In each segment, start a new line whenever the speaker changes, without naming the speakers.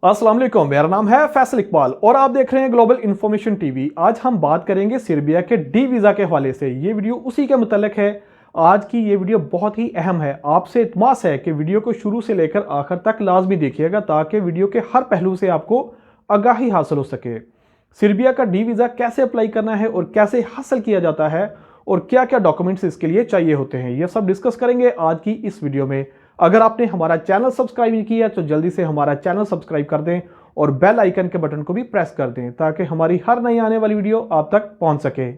अस्सलाम वालेकुम, मेरा नाम है फैसल इकबाल और आप देख रहे हैं ग्लोबल इन्फॉर्मेशन टीवी। आज हम बात करेंगे सर्बिया के डी वीज़ा के हवाले से। ये वीडियो उसी के मुतल्लिक है। आज की ये वीडियो बहुत ही अहम है। आपसे इत्मास है कि वीडियो को शुरू से लेकर आखिर तक लाजमी देखिएगा ताकि वीडियो के हर पहलू से आपको आगाही हासिल हो सके। सर्बिया का डी वीज़ा कैसे अप्लाई करना है और कैसे हासिल किया जाता है और क्या क्या डॉक्यूमेंट्स इसके लिए चाहिए होते हैं, यह सब डिस्कस करेंगे आज की इस वीडियो में। अगर आपने हमारा चैनल सब्सक्राइब नहीं किया तो जल्दी से हमारा चैनल सब्सक्राइब कर दें और बेल आइकन के बटन को भी प्रेस कर दें ताकि हमारी हर नई आने वाली वीडियो आप तक पहुंच सके।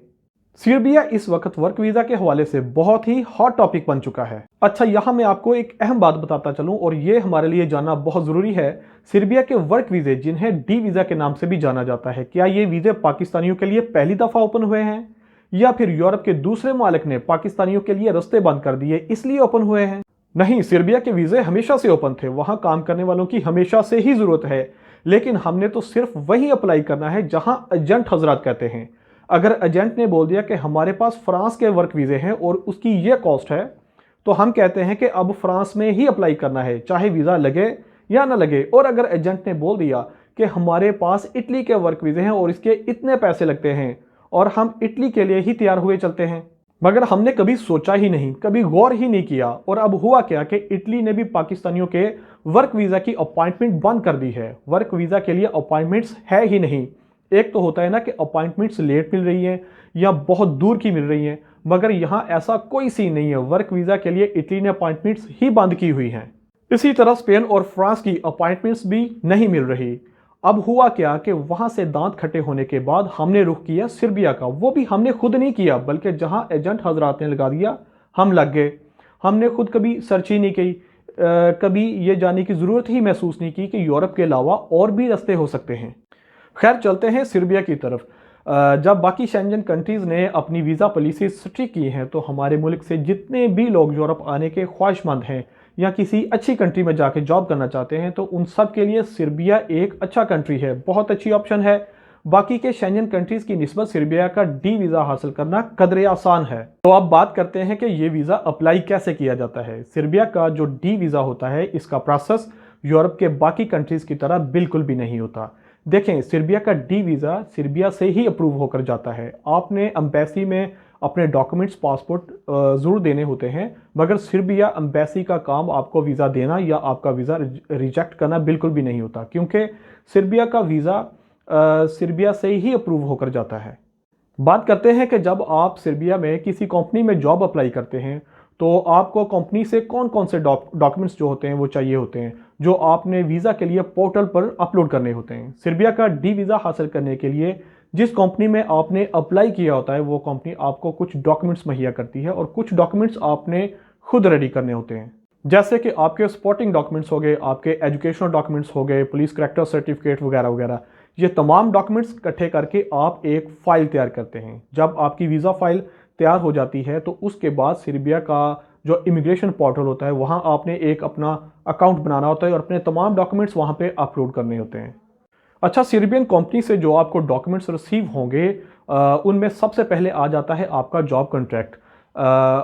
सर्बिया इस वक्त वर्क वीजा के हवाले से बहुत ही हॉट टॉपिक बन चुका है। अच्छा, यहां मैं आपको एक अहम बात बताता चलूं और ये हमारे लिए जानना बहुत जरूरी है। सर्बिया के वर्क वीजे, जिन्हें डी वीजा के नाम से भी जाना जाता है, क्या ये वीजे पाकिस्तानियों के लिए पहली दफा ओपन हुए हैं या फिर यूरोप के दूसरे मुमालिक ने पाकिस्तानियों के लिए रास्ते बंद कर दिए इसलिए ओपन हुए हैं? नहीं, सर्बिया के वीजे हमेशा से ओपन थे। वहां काम करने वालों की हमेशा से ही जरूरत है, लेकिन हमने तो सिर्फ वही अप्लाई करना है जहां एजेंट हजरात कहते हैं। अगर एजेंट ने बोल दिया कि हमारे पास फ्रांस के वर्क वीजे हैं और उसकी ये कॉस्ट है, तो हम कहते हैं कि अब फ्रांस में ही अप्लाई करना है, चाहे वीजा लगे या ना लगे। और अगर एजेंट ने बोल दिया कि हमारे पास इटली के वर्क वीजे हैं और इसके इतने पैसे लगते हैं और हम इटली के लिए ही तैयार हुए चलते हैं, मगर हमने कभी सोचा ही नहीं, कभी गौर ही नहीं किया। और अब हुआ क्या कि इटली ने भी पाकिस्तानियों के वर्क वीजा की अपॉइंटमेंट बंद कर दी है। वर्क वीजा के लिए अपॉइंटमेंट्स है ही नहीं। एक तो होता है ना कि अपॉइंटमेंट्स लेट मिल रही हैं या बहुत दूर की मिल रही हैं, मगर यहां ऐसा कोई सीन नहीं है। वर्क वीजा के लिए इटली ने अपॉइंटमेंट्स ही बंद की हुई हैं। इसी तरह स्पेन और फ्रांस की अपॉइंटमेंट्स भी नहीं मिल रही। अब हुआ क्या कि वहां से दांत खट्टे होने के बाद हमने रुख किया सर्बिया का। वो भी हमने खुद नहीं किया, बल्कि जहां एजेंट हजरात ने लगा दिया हम लग गए। हमने खुद कभी सर्च ही नहीं की, कभी ये जानने की जरूरत ही महसूस नहीं की कि यूरोप के अलावा और भी रास्ते हो सकते हैं। खैर, चलते हैं सर्बिया की तरफ। जब बाकी शेंजन कंट्रीज ने अपनी वीज़ा पॉलिसी स्ट्रिक्ट की हैं, तो हमारे मुल्क से जितने भी लोग यूरोप आने के ख्वाहिशमंद हैं या किसी अच्छी कंट्री में जाके जॉब करना चाहते हैं, तो उन सब के लिए सर्बिया एक अच्छा कंट्री है, बहुत अच्छी ऑप्शन है। बाकी के शेंजन कंट्रीज की निस्बत सर्बिया का डी वीज़ा हासिल करना कदरे आसान है। तो अब बात करते हैं कि ये वीज़ा अप्लाई कैसे किया जाता है। सर्बिया का जो डी वीज़ा होता है, इसका प्रोसेस यूरोप के बाकी कंट्रीज की तरह बिल्कुल भी नहीं होता। देखें, सर्बिया का डी वीज़ा सर्बिया से ही अप्रूव होकर जाता है। आपने एम्बेसी में अपने डॉक्यूमेंट्स, पासपोर्ट ज़रूर देने होते हैं, मगर सर्बिया एम्बेसी का काम आपको वीज़ा देना या आपका वीज़ा रिजेक्ट करना बिल्कुल भी नहीं होता, क्योंकि सर्बिया का वीज़ा सर्बिया से ही अप्रूव होकर जाता है। बात करते हैं कि जब आप सर्बिया में किसी कंपनी में जॉब अप्लाई करते हैं, तो आपको कंपनी से कौन कौन से डॉक्यूमेंट्स जो होते हैं वो चाहिए होते हैं, जो आपने वीज़ा के लिए पोर्टल पर अपलोड करने होते हैं। सर्बिया का डी वीज़ा हासिल करने के लिए जिस कंपनी में आपने अप्लाई किया होता है, वो कंपनी आपको कुछ डॉक्यूमेंट्स मुहैया करती है और कुछ डॉक्यूमेंट्स आपने खुद रेडी करने होते हैं। जैसे कि आपके सपोर्टिंग डॉक्यूमेंट्स हो गए, आपके एजुकेशनल डॉक्यूमेंट्स हो गए, पुलिस करैक्टर सर्टिफिकेट वगैरह वगैरह। ये तमाम डॉक्यूमेंट्स इकट्ठे करके आप एक फ़ाइल तैयार करते हैं। जब आपकी वीज़ा फ़ाइल तैयार हो जाती है, तो उसके बाद सर्बिया का जो इमिग्रेशन पोर्टल होता है, वहाँ आपने एक अपना अकाउंट बनाना होता है और अपने तमाम डॉक्यूमेंट्स वहाँ पे अपलोड करने होते हैं। अच्छा, सर्बियन कंपनी से जो आपको डॉक्यूमेंट्स रिसीव होंगे, उनमें सबसे पहले आ जाता है आपका जॉब कॉन्ट्रैक्ट।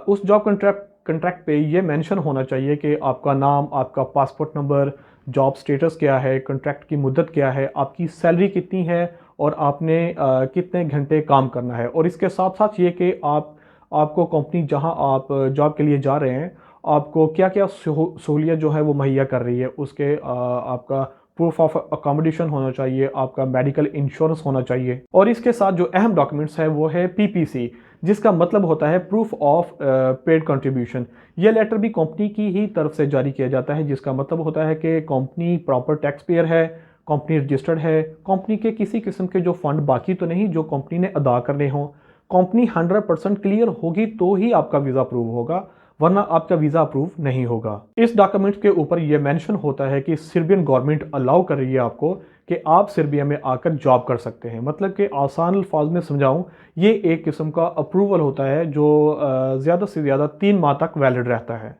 उस जॉब कॉन्ट्रैक्ट पे ये मेंशन होना चाहिए कि आपका नाम, आपका पासपोर्ट नंबर, जॉब स्टेटस क्या है, कॉन्ट्रैक्ट की मुद्दत क्या है, आपकी सैलरी कितनी है और आपने कितने घंटे काम करना है। और इसके साथ साथ ये कि आपको कंपनी जहां आप जॉब के लिए जा रहे हैं, आपको क्या क्या सहूलियत जो है वो मुहैया कर रही है, उसके आपका प्रूफ ऑफ अकोमोडेशन होना चाहिए, आपका मेडिकल इंश्योरेंस होना चाहिए। और इसके साथ जो अहम डॉक्यूमेंट्स है वो है पीपीसी, जिसका मतलब होता है प्रूफ ऑफ पेड कंट्रीब्यूशन। ये लेटर भी कंपनी की ही तरफ से जारी किया जाता है, जिसका मतलब होता है कि कंपनी प्रॉपर टैक्स पेयर है, कंपनी रजिस्टर्ड है, कंपनी के किसी किस्म के जो फंड बाकी तो नहीं जो कंपनी ने अदा करने हों। कंपनी 100% क्लियर होगी तो ही आपका वीज़ा अप्रूव होगा, वरना आपका वीज़ा अप्रूव नहीं होगा। इस डॉक्यूमेंट के ऊपर यह मेंशन होता है कि सर्बियन गवर्नमेंट अलाउ कर रही है आपको कि आप सर्बिया में आकर जॉब कर सकते हैं। मतलब कि आसान अल्फाज में समझाऊं, ये एक किस्म का अप्रूवल होता है जो ज़्यादा से ज़्यादा 3 माह तक वैलिड रहता है।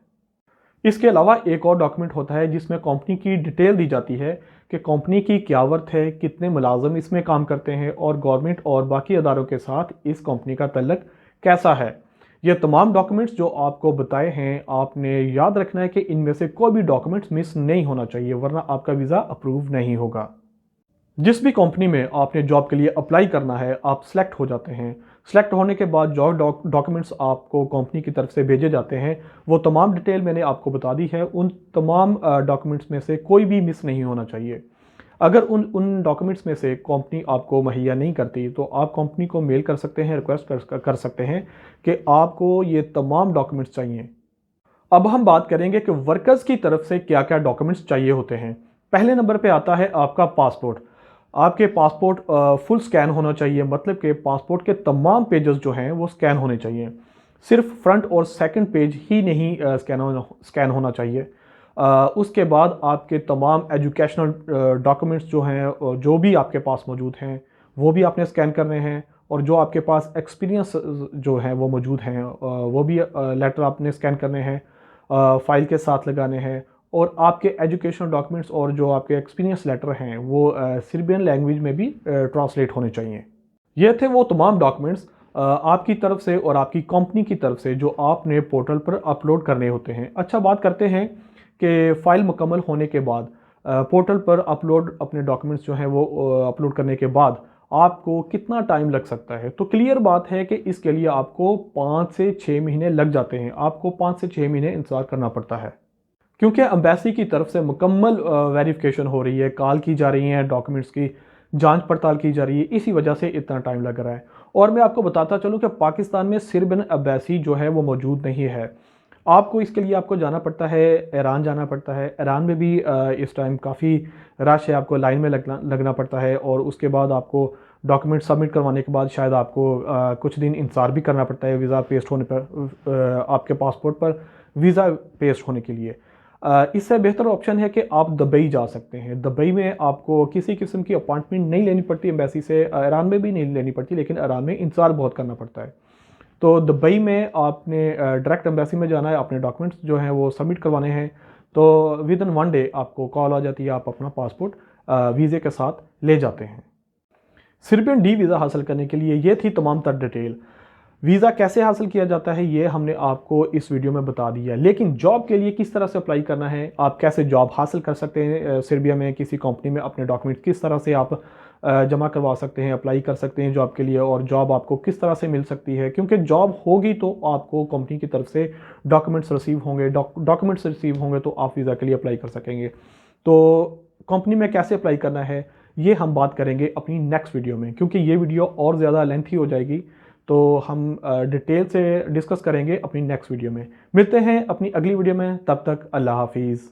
इसके अलावा एक और डॉक्यूमेंट होता है जिसमें कंपनी की डिटेल दी जाती है कि कंपनी की क्या वर्थ है, कितने मुलाजम इसमें काम करते हैं और गवर्नमेंट और बाकी अदारों के साथ इस कंपनी का तल्लक कैसा है। ये तमाम डॉक्यूमेंट्स जो आपको बताए हैं, आपने याद रखना है कि इनमें से कोई भी डॉक्यूमेंट्स मिस नहीं होना चाहिए, वरना आपका वीज़ा अप्रूव नहीं होगा। जिस भी कंपनी में आपने जॉब के लिए अप्लाई करना है, आप सेलेक्ट हो जाते हैं। सेलेक्ट होने के बाद जो डॉक्यूमेंट्स आपको कंपनी की तरफ से भेजे जाते हैं, वो तमाम डिटेल मैंने आपको बता दी है। उन तमाम डॉक्यूमेंट्स में से कोई भी मिस नहीं होना चाहिए। अगर उन उन डॉक्यूमेंट्स में से कंपनी आपको मुहैया नहीं करती, तो आप कंपनी को मेल कर सकते हैं, रिक्वेस्ट कर सकते हैं कि आपको ये तमाम डॉक्यूमेंट्स चाहिए। अब हम बात करेंगे कि वर्कर्स की तरफ से क्या क्या डॉक्यूमेंट्स चाहिए होते हैं। पहले नंबर पे आता है आपका पासपोर्ट। आपके पासपोर्ट फुल स्कैन होना चाहिए, मतलब कि पासपोर्ट के तमाम पेजेस जो हैं वो स्कैन होने चाहिए। सिर्फ फ्रंट और सेकंड पेज ही नहीं स्कैन होना चाहिए। उसके बाद आपके तमाम एजुकेशनल डॉक्यूमेंट्स जो हैं, जो भी आपके पास मौजूद हैं, वो भी आपने स्कैन करने हैं। और जो आपके पास एक्सपीरियंस जो है वो मौजूद हैं, वो भी लेटर आपने स्कैन करने हैं, फाइल के साथ लगाने हैं। और आपके एजुकेशनल डॉक्यूमेंट्स और जो आपके एक्सपीरियंस लेटर हैं वो सर्बियन लैंग्वेज में भी ट्रांसलेट होने चाहिए। ये थे वो तमाम डॉक्यूमेंट्स आपकी तरफ से और आपकी कंपनी की तरफ से जो आपने पोर्टल पर अपलोड करने होते हैं। अच्छा, बात करते हैं कि फ़ाइल मुकम्मल होने के बाद पोर्टल पर अपलोड अपने डॉक्यूमेंट्स जो हैं वो अपलोड करने के बाद आपको कितना टाइम लग सकता है। तो क्लियर बात है कि इसके लिए आपको 5 से 6 महीने लग जाते हैं। आपको 5 से 6 महीने इंतज़ार करना पड़ता है, क्योंकि एम्बेसी की तरफ से मुकम्मल वेरिफिकेशन हो रही है, कॉल की जा रही है, डॉक्यूमेंट्स की जांच पड़ताल की जा रही है, इसी वजह से इतना टाइम लग रहा है। और मैं आपको बताता चलूँ कि पाकिस्तान में सर्बियन एम्बेसी जो है वो मौजूद नहीं है। आपको इसके लिए आपको जाना पड़ता है, ईरान जाना पड़ता है। ईरान में भी इस टाइम काफ़ी रश है, आपको लाइन में लगना पड़ता है। और उसके बाद आपको डॉक्यूमेंट सबमिट करवाने के बाद शायद आपको कुछ दिन इंतज़ार भी करना पड़ता है वीज़ा पेस्ट होने पर, आपके पासपोर्ट पर वीज़ा पेस्ट होने के लिए। इससे बेहतर ऑप्शन है कि आप दुबई जा सकते हैं। दुबई में आपको किसी किस्म की अपॉइंटमेंट नहीं लेनी पड़ती एम्बेसी से, ईरान में भी नहीं लेनी पड़ती, लेकिन ईरान में इंतज़ार बहुत करना पड़ता है। तो दुबई में आपने डायरेक्ट एम्बेसी में जाना है, अपने डॉक्यूमेंट्स जो हैं वो सबमिट करवाने हैं। तो विद इन 1 डे आपको कॉल आ जाती है, आप अपना पासपोर्ट वीज़े के साथ ले जाते हैं। सर्बियन डी वीज़ा हासिल करने के लिए ये थी तमाम तर डिटेल। वीज़ा कैसे हासिल किया जाता है ये हमने आपको इस वीडियो में बता दिया, लेकिन जॉब के लिए किस तरह से अप्लाई करना है, आप कैसे जॉब हासिल कर सकते हैं सर्बिया में किसी कंपनी में, अपने डॉक्यूमेंट किस तरह से आप जमा करवा सकते हैं, अप्लाई कर सकते हैं जॉब के लिए, और जॉब आपको किस तरह से मिल सकती है। क्योंकि जॉब होगी तो आपको कंपनी की तरफ से डॉक्यूमेंट्स रिसीव होंगे, डॉक्यूमेंट्स रिसीव होंगे तो आप वीज़ा के लिए अप्लाई कर सकेंगे। तो कंपनी में कैसे अप्लाई करना है ये हम बात करेंगे अपनी नेक्स्ट वीडियो में, क्योंकि ये वीडियो और ज़्यादा लेंथी हो जाएगी। तो हम डिटेल से डिस्कस करेंगे अपनी नेक्स्ट वीडियो में। मिलते हैं अपनी अगली वीडियो में, तब तक अल्लाह हाफिज़।